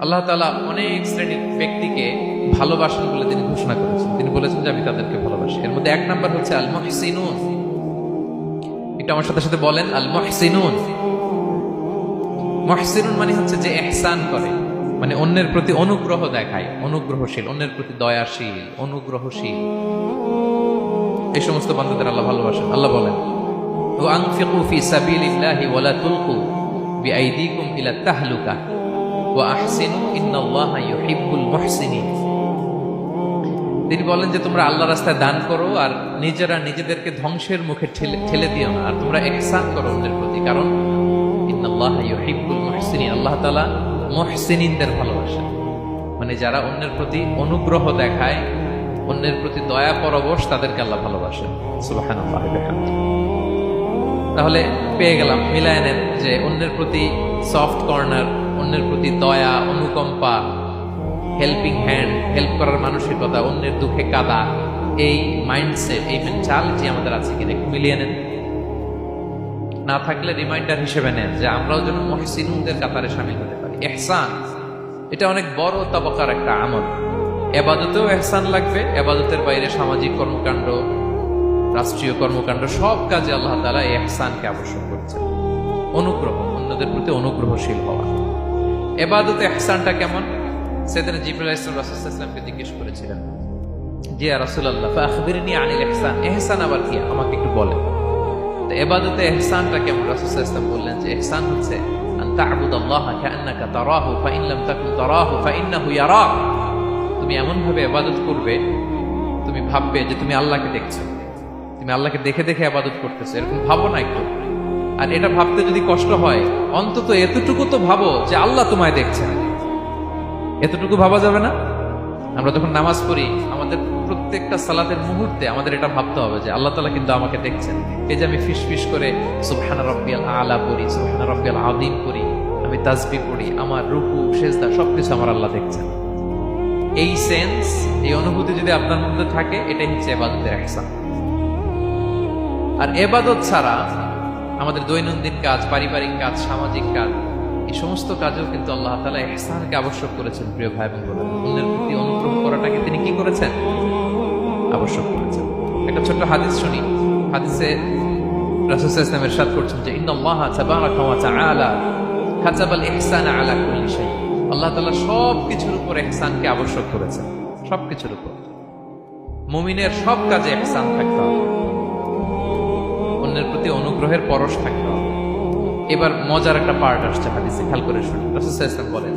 আল্লাহ তাআলা অনেক শ্রেণীর ব্যক্তিকে ভালোবাসেন বলে তিনি ঘোষণা করেছেন। তিনি বলেছেন যে আমি তাদেরকে ভালোবাসি। এর মধ্যে এক নাম্বার হচ্ছে আল মুহসিনুন। এটা আমার সাথে সাথে বলেন, আল মুহসিনুন। মুহসিনুন মানে হচ্ছে যে ইহসান করে, মানে অন্যের প্রতি অনুগ্রহ দেখায়, অনুগ্রহশীল, অন্যের প্রতি দয়াশীল, অনুগ্রহশীল। এই সমস্ত বান্দাদের আল্লাহ ভালোবাসেন। আল্লাহ বলেন, ওয়া আনফিকু ফি সাবিলিল্লাহি ওয়া লা তুলকু বিআইদিকুম ইলা তাহলুকা ওয়া আহসিনু ইন্নাল্লাহা ইউহিব্বুল মুহসিনিন। তিনি বলেন যে তোমরা আল্লাহর রাস্তায় দান করো আর নিজেরা নিজেদেরকে ধ্বংসের মুখে ঠেলে দিও না, আর তোমরা ইহসান করো অন্যের প্রতি, কারণ ইন্নাল্লাহা ইউহিব্বুল মুহসিনিন, আল্লাহ তাআলা মুহসিনিনদের ভালোবাসেন। মানে যারা অন্যের প্রতি অনুগ্রহ দেখায়, অন্যের প্রতি দয়া পরবশ, তাদেরকে আল্লাহ ভালোবাসেন। সুবহানাল্লাহ। তাহলে পেয়ে গেলাম, মিলায় নেন যে অন্যের প্রতি সফট কর্নার, অন্যের প্রতি দয়া, অনুকম্পা, হেল্পিং হ্যান্ড, হেল্প করার মানসিকতা, অন্যের দুঃখে কাদা, এই মাইন্ডসেট, এই মেন্টালিটি আমাদের আছে কিনা একটু মিলিয়ে নেন। না থাকলে রিমাইন্ডার হিসেবে নেন যে আমরাও যেন মুহসিনুনদের কাতারে শামিল হতে পারি। ইহসান এটা অনেক বড় তবকার একটা আমল। ইবাদতেও ইহসান লাগবে, ইবাদতের বাইরে সামাজিক কর্মকাণ্ড, রাষ্ট্রীয় কর্মকাণ্ড, সব কাজে আল্লাহ তাআলা এই ইহসানকে আবশ্যক করেছেন। অনুগ্রহ, অন্যদের প্রতি অনুগ্রহশীল হওয়া। ইবাদতে ইহসানটা কেমন? সাইয়েদনা জিবরাইল আলাইহিস সালাম রাসূল সাল্লাল্লাহু আলাইহি ওয়াসাল্লামকে জিজ্ঞেস করেছিলেন যে ইয়া রাসূলুল্লাহ ফাখবিরনি আনিল ইহসান, ইহসান আবার কি, আমাকে একটু বলেন। তো ইবাদতে ইহসানটা কেমন? রাসূল সাল্লাল্লাহু আলাইহি ওয়াসাল্লাম বললেন যে ইহসান হচ্ছে আন তা'বুদাল্লাহা কাআন্নাকা তারাহু ফাইন লাম তাকুন তারাহু ফাইন্নাহু ইয়ারাক। তুমি এমন ভাবে ইবাদত করবে, তুমি ভাববে যে তুমি আল্লাহকে দেখছো, তুমি আল্লাহকে দেখে দেখে ইবাদত করতেছো, এরকম ভাবো না একটু। আর এটা ভাবতে যদি কষ্ট হয়, অন্তত এতটুকু তো ভাবো যে আল্লাহ তোমায় দেখছেন। এতটুকু ভাবা যাবে না? আমরা যখন নামাজ পড়ি, আমাদের প্রত্যেকটা সালাতের মুহূর্তে আমাদের এটা ভাবতে হবে যে আল্লাহ তাআলা কিন্তু আমাকে দেখছেন। এই যে আমি ফিস করে সুবহান রাব্বিয়াল আলা পড়ি, সুবহান রাব্বিয়াল আযীম পড়ি, আমি তাসবিহ পড়ি, আমার রুকু সেজদা সবকিছু আমার আল্লাহ দেখছেন। এই সেন্স, এই অনুভূতি যদি আপনার মধ্যে থাকে, এটাই হচ্ছে ইবাদতের ইহসান। আর ইবাদত ছাড়া আমাদের দৈনন্দিন কাজ, পারিবারিক কাজ, সামাজিক কাজ, এই সমস্ত কাজেও কিন্তু আল্লাহ তাআলা ইহসানকে আবশ্যক করেছেন। প্রিয় ভাই বোনেরা, অন্যের প্রতি অনুগ্রহ করাটাকে তিনি কি করেছেন? আবশ্যক করেছেন। একটা ছোট্ট হাদিস শুনি। হাদিসে রাসূল সাল্লাল্লাহু আলাইহি ওয়াসাল্লাম ইরশাদ করছেন যে ইন্নাল্লাহা তাবারাকা ওয়া তাআলা কাতাবাল ইহসানা আলা কুল্লি শাই। আল্লাহ তাআলা সব কিছুর উপর ইহসানকে আবশ্যক করেছেন, সব কিছুর উপর। মুমিনের সব কাজে ইহসান থাকতে হবে, অন্যের প্রতি অনুগ্রহের পরশ থাকতে হবে। এবার মজার একটা পার্ট আসছে হাদিসে, খেয়াল করে শুনুন। রাসূল সাল্লাল্লাহু আলাইহি ওয়াসাল্লাম বলেন